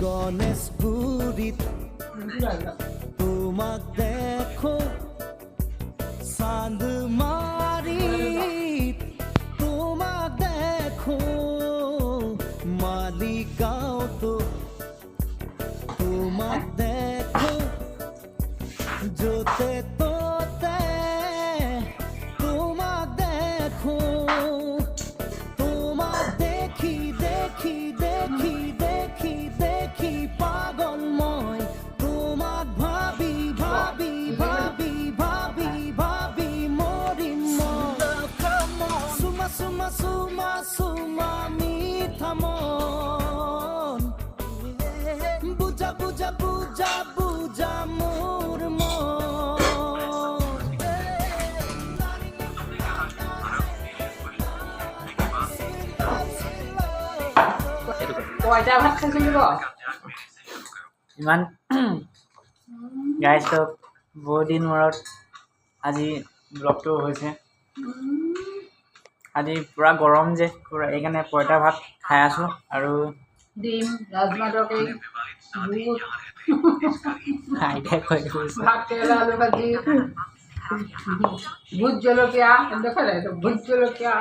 গণেশগুৰিত তোমাক দেখো চান্দমাৰিত তোমাক দেখো মালিগাঁৱতো তোমাক দেখো য'তে ত'তে তোমাক দেখো তোমাক দেখি দেখি দেখি দেখি দেখি পাগল মই তোমাক ভাবি ভাবি ভাবি ভাবি ভাবি মৰিম মই চুমা চুমা চুমা চুমা মিঠা মন বুজা বুজা বুজা বুজা মোৰ পয়টা ভাত খাইছিলি ব ইমান গাইজ তো বহুত দিন মূৰত আজি ব্লগটো হৈছে আজি পুৰা গৰম যে পুৰা এইকাৰণে পইতা ভাত খাই আছোঁ আৰু ডিম ৰাজমা তৰকাৰী বুট আইতাই কৈ গৈছে ভাত কেৰেলা আলু ভাজি ভোট জলকীয়া দেখা যায় ভোট জলকীয়া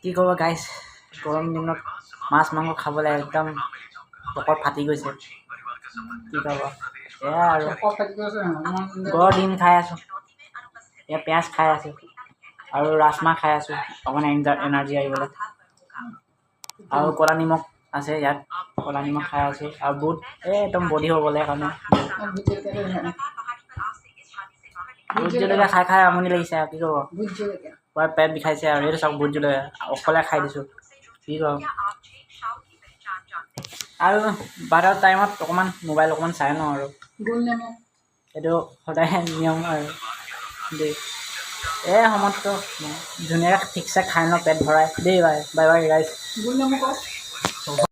কি ক'ব গাইজ গৰম দিনত মাছ মাংস খাবলৈ একদম পকত ফাটি গৈছে কি ক'ব এয়া আৰু বৰ ডিম খাই আছোঁ এয়া পিঁয়াজ খাই আছোঁ আৰু ৰাজমাহ খাই আছোঁ অকণমান এনাৰ্জি আহিবলৈ আৰু ক'লা নিমখ আছে ইয়াত ক'লা নিমখ খাই আছোঁ আৰু বুট একদম বডি হ'বলৈ কাৰণে ভোট জলকীয়া খাই খাই আমনি লাগিছে আৰু কি ক'ব ভোট জলকীয়া পুৰা পেট বিষাইছে আৰু এইটো চাওক ভোট জলকীয়া অকলে খাই দিছোঁ কি ক'ব আৰু বাৰৰ টাইমত অকণমান মোবাইল অকণমান চাই লওঁ আৰু গোল নেমু এইটো সদায় নিয়ম আৰু দেই সময়ততো ধুনীয়াকৈ ঠিকছে খাই লওঁ পেট ভৰাই দেই বাই বাই বাই গাইজ গোল নেমু কওক